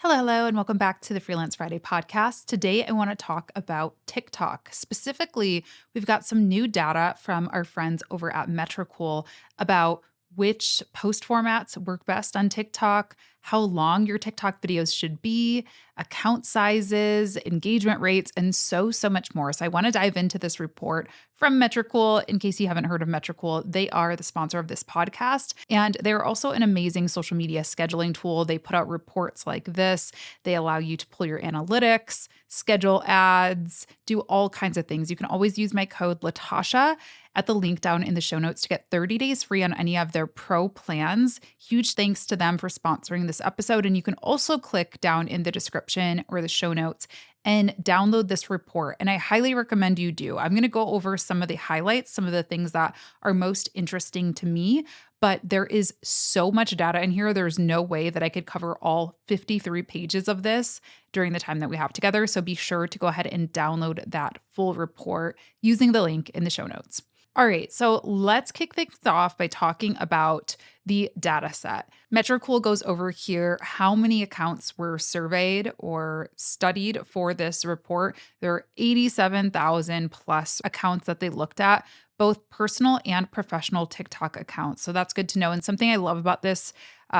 Hello, and welcome back to the Freelance Friday podcast. Today, I want to talk about TikTok. Specifically, we've got some new data from our friends over at Metricool about which post formats work best on TikTok, how long your TikTok videos should be, account sizes, engagement rates, and so much more. So, I want to dive into this report from Metricool. In case you haven't heard of Metricool, they are the sponsor of this podcast, and they're also an amazing social media scheduling tool. They put out reports like this. They allow you to pull your analytics, schedule ads, do all kinds of things. You can always use my code Latasha at the link down in the show notes to get 30 days free on any of their pro plans. Huge thanks to them for sponsoring this episode. And you can also click down in the description or the show notes and download this report. And I highly recommend you do. I'm going to go over some of the highlights, some of the things that are most interesting to me, but there is so much data in here. There's no way that I could cover all 53 pages of this during the time that we have together. So be sure to go ahead and download that full report using the link in the show notes. All right, so let's kick things off by talking about the data set. Metricool goes over here how many accounts were surveyed or studied for this report. There are 87,000 plus accounts that they looked at, both personal and professional TikTok accounts. So that's good to know. And something I love about this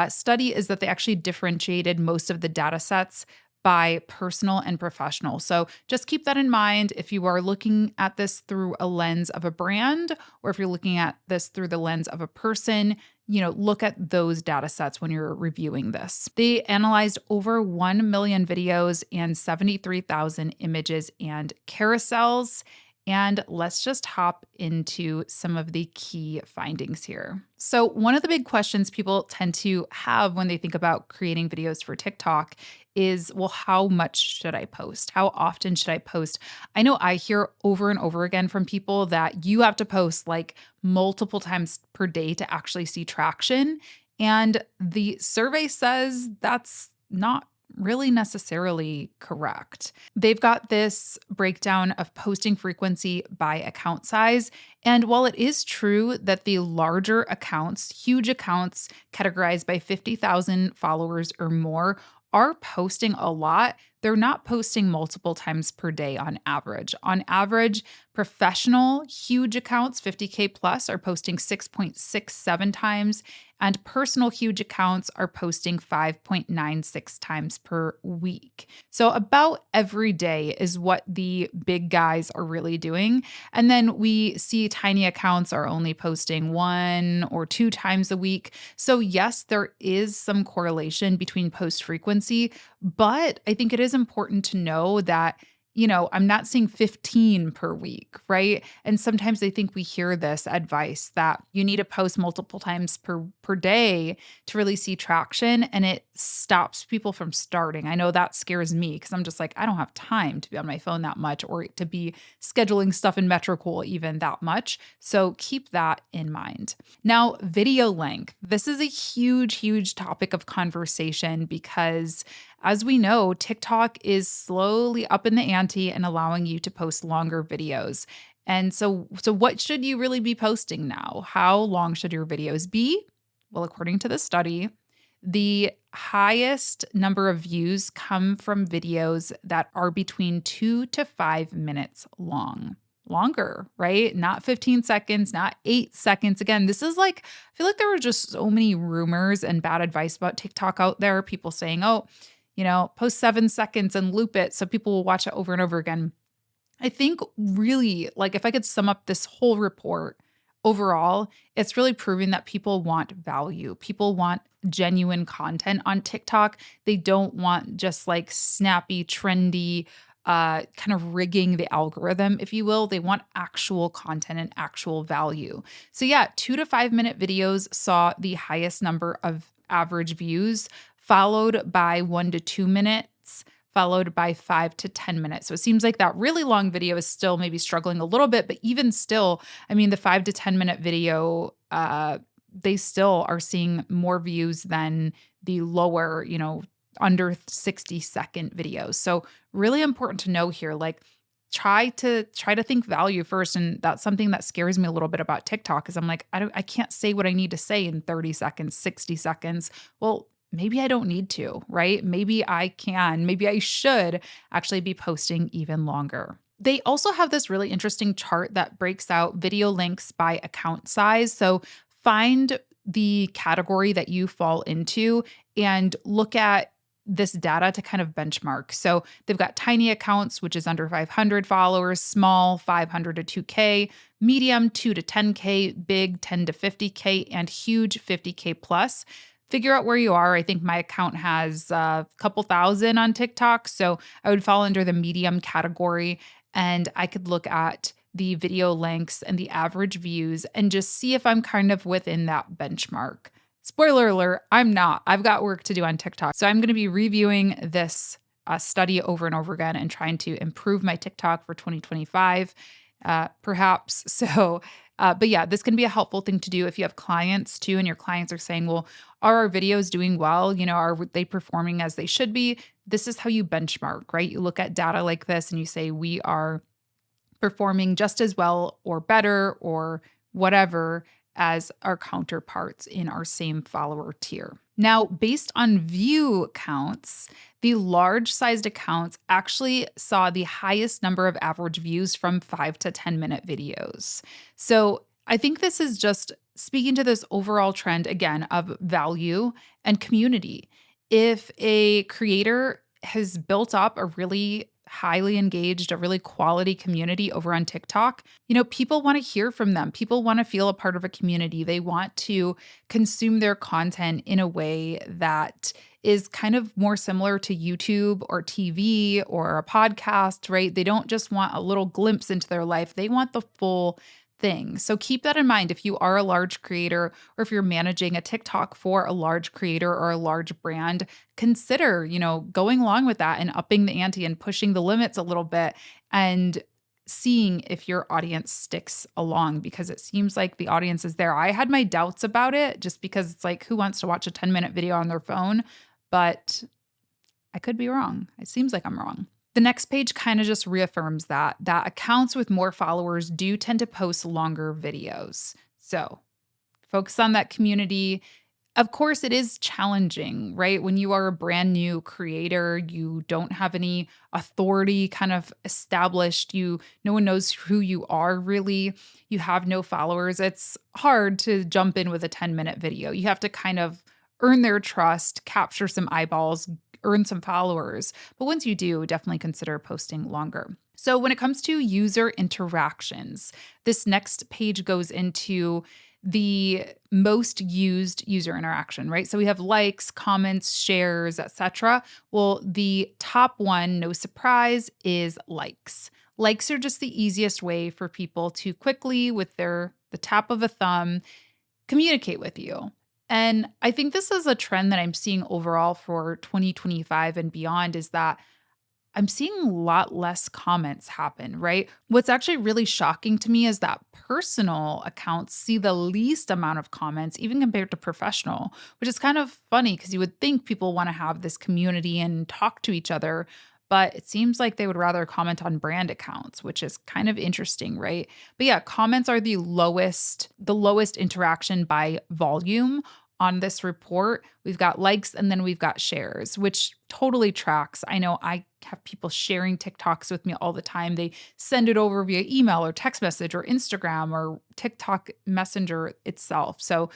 study is that they actually differentiated most of the data sets by personal and professional. So just keep that in mind if you are looking at this through a lens of a brand, or if you're looking at this through the lens of a person, look at those data sets when you're reviewing this. They analyzed over 1 million videos and 73,000 images and carousels. And let's just hop into some of the key findings here. So, one of the big questions people tend to have when they think about creating videos for TikTok is, well, how much should I post? How often should I post? I know I hear over and over again from people that you have to post like multiple times per day to actually see traction. And the survey says that's not really necessarily correct. They've got this breakdown of posting frequency by account size. And while it is true that the larger accounts, huge accounts categorized by 50,000 followers or more, are posting a lot, they're not posting multiple times per day on average. On average, professional huge accounts, 50K plus, are posting 6.67 times, and personal huge accounts are posting 5.96 times per week. So about every day is what the big guys are really doing. And then we see tiny accounts are only posting 1 or 2 times a week. So yes, there is some correlation between post frequency, but I think it is important to know that I'm not seeing 15 per week, right? And sometimes I think we hear this advice that you need to post multiple times per day to really see traction, and it stops people from starting. I know that scares me because I'm just like, I don't have time to be on my phone that much or to be scheduling stuff in Metricool even that much. So keep that in mind. Now, video length. This is a huge topic of conversation because as we know, TikTok is slowly up in the ante and allowing you to post longer videos. And so what should you really be posting now? How long should your videos be? Well, according to the study, the highest number of views come from videos that are between 2 to 5 minutes long. Longer, right? Not 15 seconds, not 8 seconds. Again, this is like, I feel like there were just so many rumors and bad advice about TikTok out there. People saying, oh, post 7 seconds and loop it so people will watch it over and over again. I think really, like, if I could sum up this whole report overall, it's really proving that people want value. People want genuine content on TikTok. They don't want just like snappy, trendy, kind of rigging the algorithm, if you will. They want actual content and actual value. So yeah, 2 to 5 minute videos saw the highest number of average views, followed by 1 to 2 minutes, followed by 5 to 10 minutes. So it seems like that really long video is still maybe struggling a little bit, but even still, I mean, the 5 to 10 minute video, they still are seeing more views than the lower, under 60-second videos. So really important to know here, like, try to think value first. And that's something that scares me a little bit about TikTok, is I'm like, I can't say what I need to say in 30 seconds, 60 seconds. Well, maybe I don't need to, right? Maybe I should actually be posting even longer. They also have this really interesting chart that breaks out video links by account size. So find the category that you fall into and look at this data to kind of benchmark. So they've got tiny accounts, which is under 500 followers, small 500 to 2K, medium 2 to 10K, big 10 to 50K, and huge 50K plus. Figure out where you are. I think my account has a couple thousand on TikTok. So I would fall under the medium category, and I could look at the video lengths and the average views and just see if I'm kind of within that benchmark. Spoiler alert, I'm not. I've got work to do on TikTok. So I'm going to be reviewing this study over and over again and trying to improve my TikTok for 2025, perhaps. But yeah, this can be a helpful thing to do if you have clients too, and your clients are saying, well, are our videos doing well? Are they performing as they should be? This is how you benchmark, right? You look at data like this and you say, we are performing just as well or better or whatever as our counterparts in our same follower tier. Now, based on view counts, the large sized accounts actually saw the highest number of average views from 5 to 10 minute videos. So I think this is just speaking to this overall trend again of value and community. If a creator has built up a really highly engaged, a really quality community over on TikTok, people want to hear from them. People want to feel a part of a community. They want to consume their content in a way that is kind of more similar to YouTube or TV or a podcast, right? They don't just want a little glimpse into their life. They want the full thing. So keep that in mind if you are a large creator or if you're managing a TikTok for a large creator or a large brand, consider, going along with that and upping the ante and pushing the limits a little bit and seeing if your audience sticks along because it seems like the audience is there. I had my doubts about it just because it's like, who wants to watch a 10-minute video on their phone? But I could be wrong. It seems like I'm wrong. The next page kind of just reaffirms that accounts with more followers do tend to post longer videos. So focus on that community. Of course, it is challenging, right? When you are a brand new creator, you don't have any authority kind of established. No one knows who you are really. You have no followers. It's hard to jump in with a 10-minute video. You have to kind of earn their trust, capture some eyeballs, earn some followers. But once you do, definitely consider posting longer. So when it comes to user interactions, this next page goes into the most used user interaction, right? So we have likes, comments, shares, etc. Well, the top one, no surprise, is likes. Likes are just the easiest way for people to quickly, with the tap of a thumb, communicate with you. And I think this is a trend that I'm seeing overall for 2025 and beyond is that I'm seeing a lot less comments happen, right? What's actually really shocking to me is that personal accounts see the least amount of comments, even compared to professional, which is kind of funny because you would think people want to have this community and talk to each other. But it seems like they would rather comment on brand accounts, which is kind of interesting, right? But yeah, comments are the lowest interaction by volume on this report. We've got likes and then we've got shares, which totally tracks. I know I have people sharing TikToks with me all the time. They send it over via email or text message or Instagram or TikTok Messenger itself. So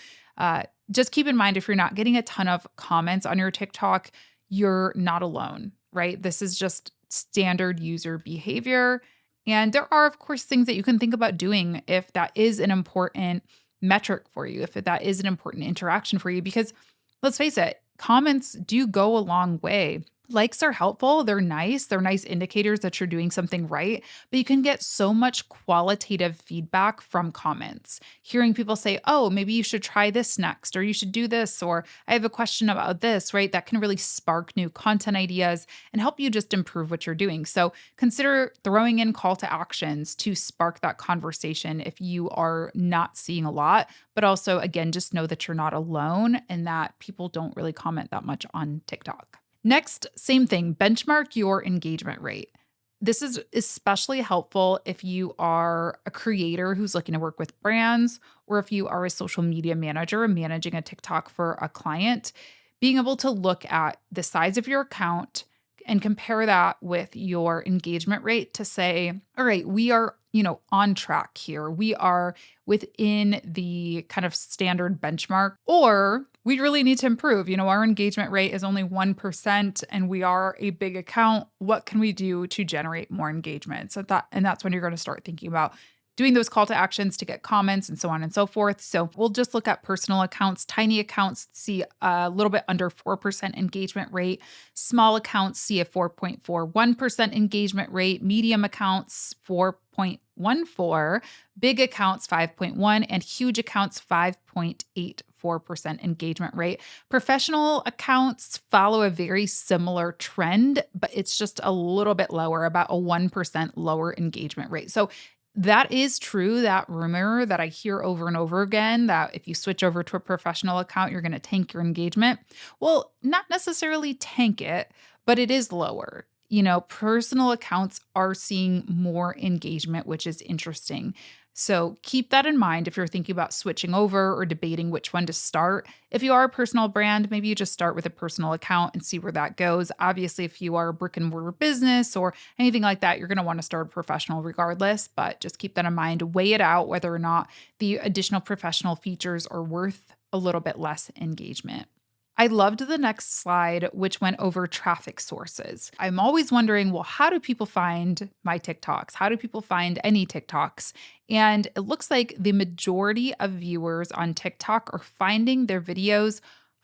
just keep in mind if you're not getting a ton of comments on your TikTok, you're not alone, right? This is just standard user behavior. And there are, of course, things that you can think about doing if that is an important metric for you, if that is an important interaction for you, because let's face it, comments do go a long way. Likes are helpful. They're nice. They're nice indicators that you're doing something right. But you can get so much qualitative feedback from comments. Hearing people say, oh, maybe you should try this next, or you should do this, or I have a question about this, right? That can really spark new content ideas and help you just improve what you're doing. So consider throwing in call to actions to spark that conversation if you are not seeing a lot. But also, again, just know that you're not alone and that people don't really comment that much on TikTok. Next, same thing, benchmark your engagement rate. This is especially helpful if you are a creator who's looking to work with brands or if you are a social media manager managing a TikTok for a client. being able to look at the size of your account and compare that with your engagement rate to say, all right, we are, on track here. We are within the kind of standard benchmark, or we really need to improve. Our engagement rate is only 1% and we are a big account. What can we do to generate more engagement? And that's when you're going to start thinking about doing those call to actions to get comments and so on and so forth. So we'll just look at personal accounts. Tiny accounts see a little bit under 4% engagement rate. Small accounts see a 4.41% engagement rate. Medium accounts, 4.14. Big accounts, 5.1. And huge accounts, 5.84% engagement rate. Professional accounts follow a very similar trend, but it's just a little bit lower, about a 1% lower engagement rate. So that is true, that rumor that I hear over and over again, that if you switch over to a professional account, you're going to tank your engagement. Well, not necessarily tank it, but it is lower. Personal accounts are seeing more engagement, which is interesting. So keep that in mind if you're thinking about switching over or debating which one to start. If you are a personal brand, maybe you just start with a personal account and see where that goes. Obviously, if you are a brick and mortar business or anything like that, you're going to want to start a professional regardless, but just keep that in mind. Weigh it out whether or not the additional professional features are worth a little bit less engagement. I loved the next slide, which went over traffic sources. I'm always wondering, well, how do people find my TikToks? How do people find any TikToks? And it looks like the majority of viewers on TikTok are finding their videos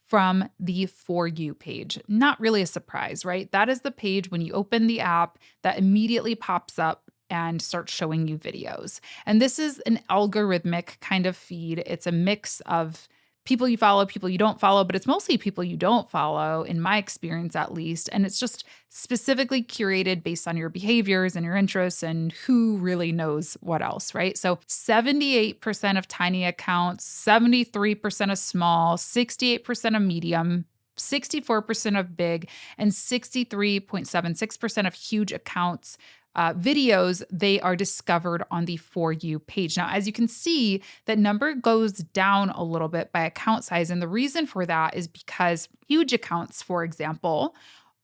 from the For You page. Not really a surprise, right? That is the page when you open the app that immediately pops up and starts showing you videos. And this is an algorithmic kind of feed. It's a mix of people you follow, people you don't follow, but it's mostly people you don't follow, in my experience at least. And it's just specifically curated based on your behaviors and your interests and who really knows what else, right? So 78% of tiny accounts, 73% of small, 68% of medium, 64% of big, and 63.76% of huge accounts videos, they are discovered on the For You page. Now, as you can see, that number goes down a little bit by account size. And the reason for that is because huge accounts, for example,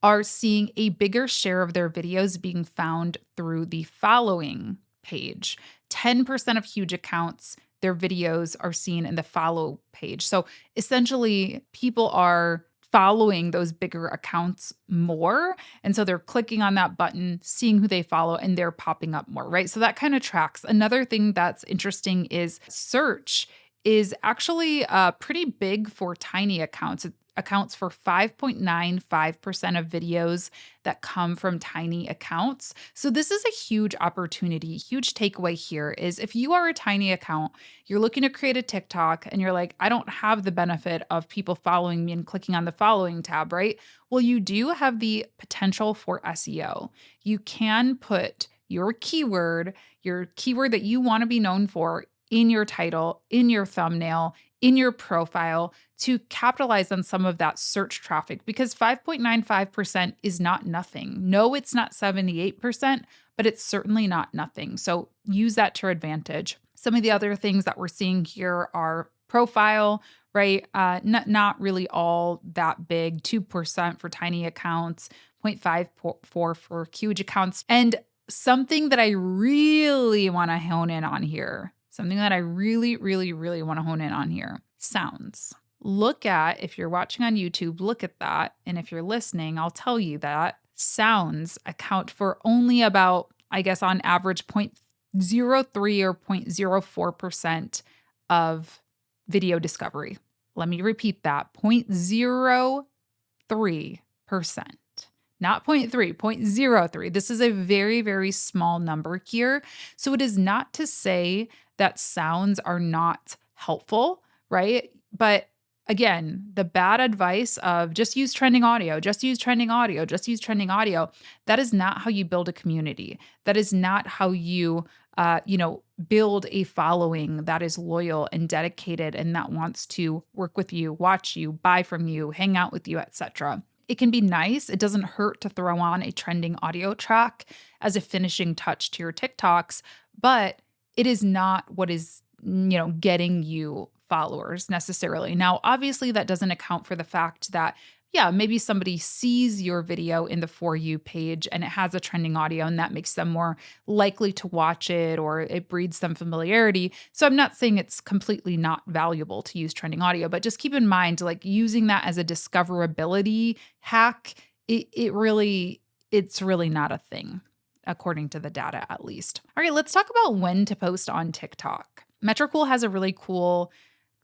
are seeing a bigger share of their videos being found through the following page. 10% of huge accounts, their videos are seen in the follow page. So essentially, people are following those bigger accounts more. And so they're clicking on that button, seeing who they follow, and they're popping up more, right? So that kind of tracks. Another thing that's interesting is search is actually pretty big for tiny accounts. It accounts for 5.95% of videos that come from tiny accounts. So this is a huge opportunity. Huge takeaway here is if you are a tiny account, you're looking to create a TikTok and you're like, I don't have the benefit of people following me and clicking on the following tab, right? Well, you do have the potential for SEO. You can put your keyword that you want to be known for in your title, in your thumbnail, in your profile to capitalize on some of that search traffic, because 5.95% is not nothing. No, it's not 78%, but it's certainly not nothing. So use that to your advantage. Some of the other things that we're seeing here are profile, right? Not really all that big, 2% for tiny accounts, 0.54 for huge accounts. And something that I really want to hone in on here, sounds. Look at, if you're watching on YouTube, look at that. And if you're listening, I'll tell you that sounds account for only about, I guess on average, 0.03 or 0.04% of video discovery. Let me repeat that, 0.03%. Not 0.3, 0.03. This is a very, very small number here. So it is not to say that sounds are not helpful, right? But again, the bad advice of just use trending audio, that is not how you build a community. That is not how you build a following that is loyal and dedicated and that wants to work with you, watch you, buy from you, hang out with you, etc. It can be nice. It doesn't hurt to throw on a trending audio track as a finishing touch to your TikToks, but it is not what is, getting you followers necessarily. Now, obviously, that doesn't account for the fact that, yeah, maybe somebody sees your video in the For You page and it has a trending audio, and that makes them more likely to watch it or it breeds some familiarity. So I'm not saying it's completely not valuable to use trending audio, but just keep in mind, like using that as a discoverability hack, it's really not a thing, according to the data at least. All right, let's talk about when to post on TikTok. Metricool has a really cool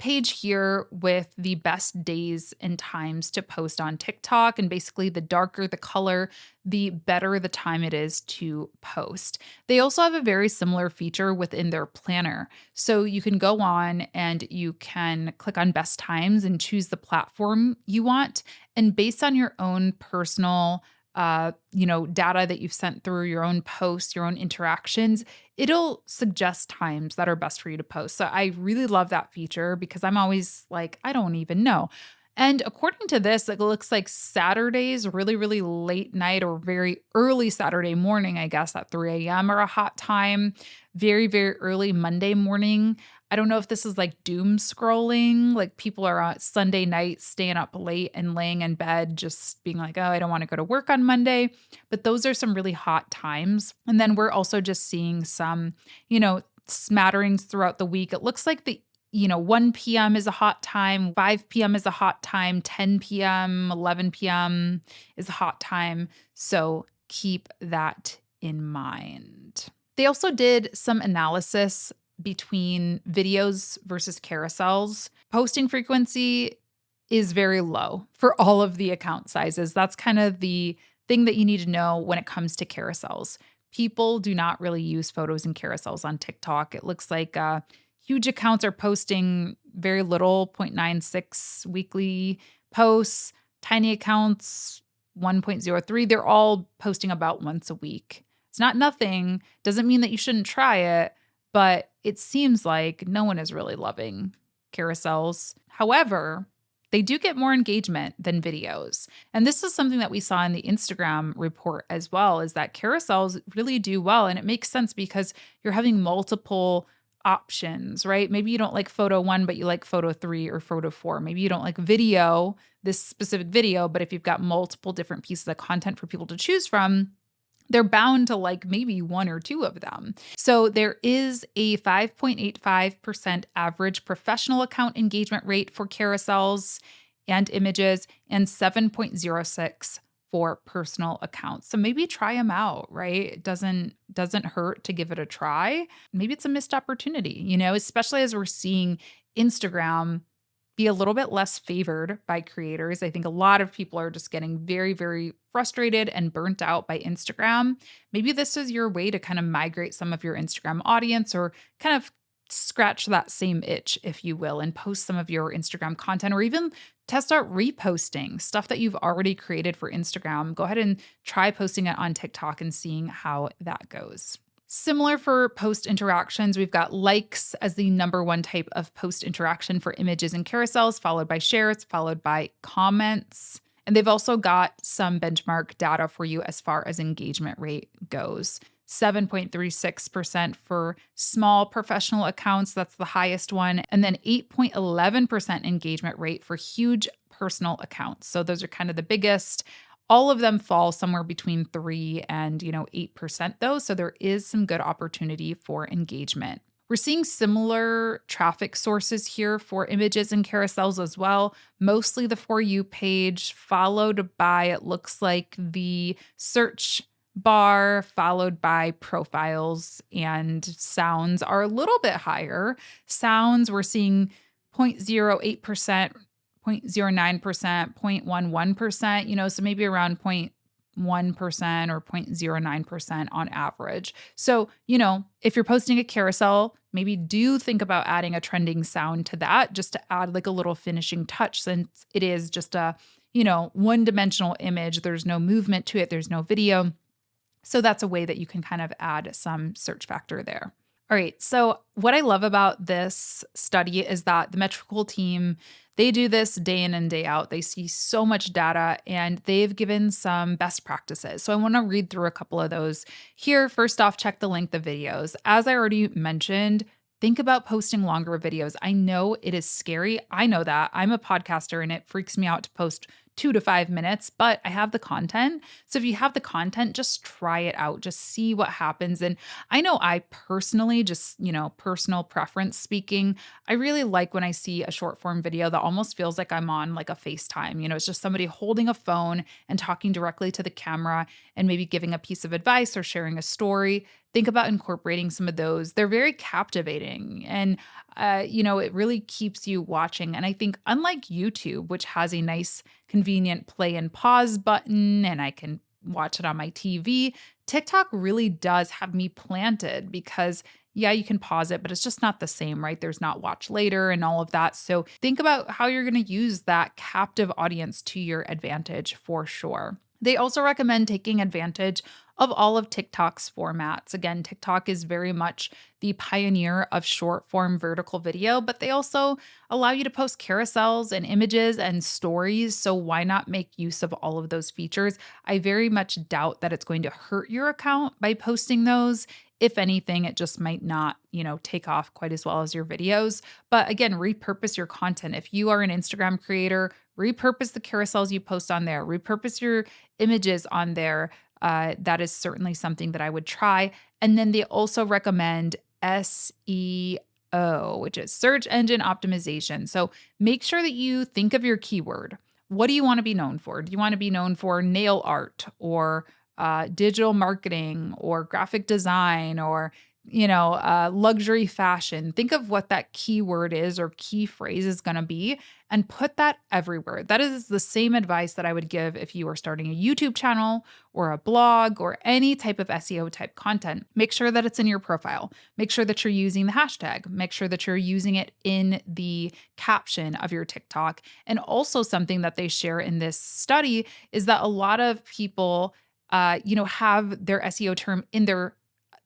page here with the best days and times to post on TikTok. And basically, the darker the color, the better the time it is to post. They also have a very similar feature within their planner. So you can go on and you can click on best times and choose the platform you want. And based on your own personal data that you've sent through your own posts, your own interactions, it'll suggest times that are best for you to post. So I really love that feature because I'm always like, I don't even know. And according to this, it looks like Saturdays, really, really late night or very early Saturday morning, I guess at 3 a.m. are a hot time. Very, very early Monday morning. I don't know if this is like doom scrolling, like people are on Sunday night staying up late and laying in bed, just being like, oh, I don't want to go to work on Monday. But those are some really hot times. And then we're also just seeing some, smatterings throughout the week. It looks like 1 p.m. is a hot time, 5 p.m. is a hot time, 10 p.m., 11 p.m. is a hot time. So keep that in mind. They also did some analysis between videos versus carousels. Posting frequency is very low for all of the account sizes. That's kind of the thing that you need to know when it comes to carousels. People do not really use photos and carousels on TikTok. It looks like huge accounts are posting very little, 0.96 weekly posts. Tiny accounts, 1.03. They're all posting about once a week. It's not nothing. Doesn't mean that you shouldn't try it, but it seems like no one is really loving carousels. However, they do get more engagement than videos. And this is something that we saw in the Instagram report as well, is that carousels really do well. And it makes sense because you're having multiple options, right? Maybe you don't like photo 1, but you like photo 3 or photo 4. Maybe you don't like video, this specific video, but if you've got multiple different pieces of content for people to choose from, they're bound to like maybe 1 or 2 of them. So there is a 5.85% average professional account engagement rate for carousels and images and 7.06 for personal accounts. So maybe try them out, right? It doesn't hurt to give it a try. Maybe it's a missed opportunity, especially as we're seeing Instagram be a little bit less favored by creators. I think a lot of people are just getting very, very frustrated and burnt out by Instagram. Maybe this is your way to kind of migrate some of your Instagram audience or kind of scratch that same itch, if you will, and post some of your Instagram content or even test out reposting stuff that you've already created for Instagram. Go ahead and try posting it on TikTok and seeing how that goes. Similar for post interactions, we've got likes as the number one type of post interaction for images and carousels, followed by shares, followed by comments. And they've also got some benchmark data for you as far as engagement rate goes. 7.36% for small professional accounts, that's the highest one, and then 8.11% engagement rate for huge personal accounts. So those are kind of the biggest. All of them fall somewhere between 3 and 8% though, so there is some good opportunity for engagement. We're seeing similar traffic sources here for images and carousels as well, mostly the For You page, followed by, it looks like, the search bar, followed by profiles, and sounds are a little bit higher. Sounds, we're seeing 0.08%, 0.09%, 0.11%, so maybe around 0.1% or 0.09% on average. So, if you're posting a carousel, maybe do think about adding a trending sound to that just to add like a little finishing touch, since it is just a, one-dimensional image. There's no movement to it. There's no video. So that's a way that you can kind of add some search factor there. All right. So what I love about this study is that the Metricool team, they do this day in and day out. They see so much data and they've given some best practices. So I want to read through a couple of those here. First off, check the length of videos. As I already mentioned, Think about posting longer videos. I know it is scary. I know that. I'm a podcaster and it freaks me out to post 2 to 5 minutes, but I have the content. So if you have the content, just try it out, just see what happens. And I know I personally, just, personal preference speaking, I really like when I see a short form video that almost feels like I'm on like a FaceTime. It's just somebody holding a phone and talking directly to the camera and maybe giving a piece of advice or sharing a story. Think about incorporating some of those. They're very captivating and it really keeps you watching. And I think unlike YouTube, which has a nice convenient play and pause button and I can watch it on my TV, TikTok really does have me planted because yeah, you can pause it, but it's just not the same, right? There's not watch later and all of that. So think about how you're going to use that captive audience to your advantage for sure. They also recommend taking advantage of all of TikTok's formats. Again, TikTok is very much the pioneer of short form vertical video, but they also allow you to post carousels and images and stories. So why not make use of all of those features? I very much doubt that it's going to hurt your account by posting those. If anything, it just might not, take off quite as well as your videos. But again, repurpose your content. If you are an Instagram creator, repurpose the carousels you post on there, repurpose your images on there. That is certainly something that I would try. And then they also recommend SEO, which is search engine optimization. So make sure that you think of your keyword. What do you want to be known for? Do you want to be known for nail art or digital marketing or graphic design or luxury fashion? Think of what that keyword is or key phrase is going to be and put that everywhere. That is the same advice that I would give if you are starting a YouTube channel or a blog or any type of SEO type content. Make sure that it's in your profile. Make sure that you're using the hashtag. Make sure that you're using it in the caption of your TikTok. And also something that they share in this study is that a lot of people have their SEO term in their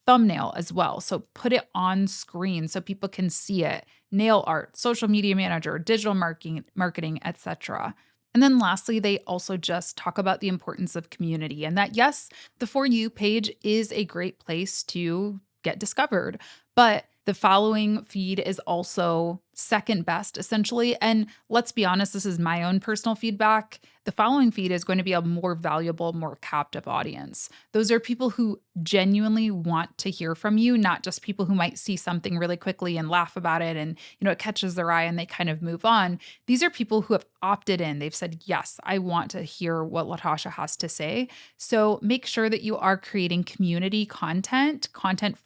thumbnail as well. So put it on screen so people can see it. Nail art, social media manager, digital marketing, etc. And then lastly, they also just talk about the importance of community and that yes, the For You page is a great place to get discovered, but the following feed is also second best, essentially. And let's be honest, this is my own personal feedback. The following feed is going to be a more valuable, more captive audience. Those are people who genuinely want to hear from you, not just people who might see something really quickly and laugh about it and, it catches their eye and they kind of move on. These are people who have opted in. They've said, yes, I want to hear what Latasha has to say. So make sure that you are creating community content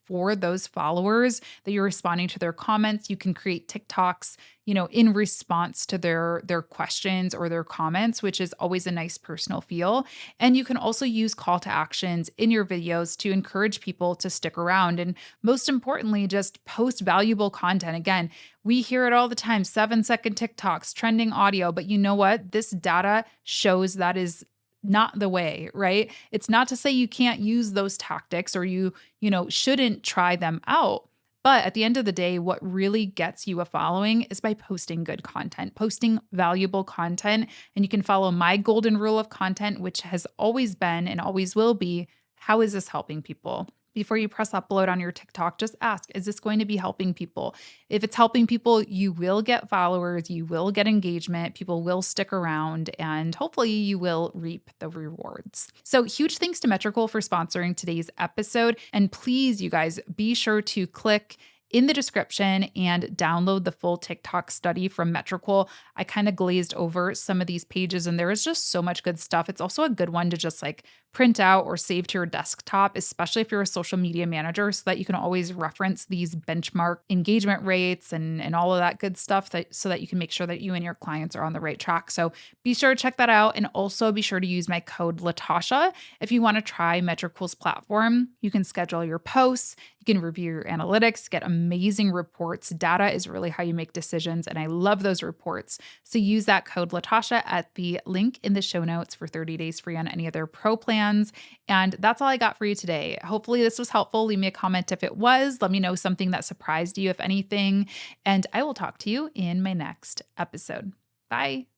for those followers, that you're responding to their comments. You can create TikToks, in response to their questions or their comments, which is always a nice personal feel. And you can also use call to actions in your videos to encourage people to stick around. And most importantly, just post valuable content. Again, we hear it all the time, 7-second TikToks, trending audio, but you know what? This data shows that is not the way, right? It's not to say you can't use those tactics or shouldn't try them out. But at the end of the day, what really gets you a following is by posting good content, posting valuable content. And you can follow my golden rule of content, which has always been and always will be, how is this helping people? Before you press upload on your TikTok, just ask, is this going to be helping people? If it's helping people, you will get followers, you will get engagement, people will stick around, and hopefully you will reap the rewards. So huge thanks to Metricool for sponsoring today's episode. And please, you guys, be sure to click in the description and download the full TikTok study from Metricool. I kind of glazed over some of these pages and there is just so much good stuff. It's also a good one to just like print out or save to your desktop, especially if you're a social media manager, so that you can always reference these benchmark engagement rates and all of that good stuff so that you can make sure that you and your clients are on the right track. So be sure to check that out. And also be sure to use my code Latasha if you want to try Metricool's platform. You can schedule your posts, you can review your analytics, get amazing reports. Data is really how you make decisions, and I love those reports. So use that code Latasha at the link in the show notes for 30 days free on any of their pro plans. And that's all I got for you today. Hopefully this was helpful. Leave me a comment if it was. Let me know something that surprised you, if anything. And I will talk to you in my next episode. Bye.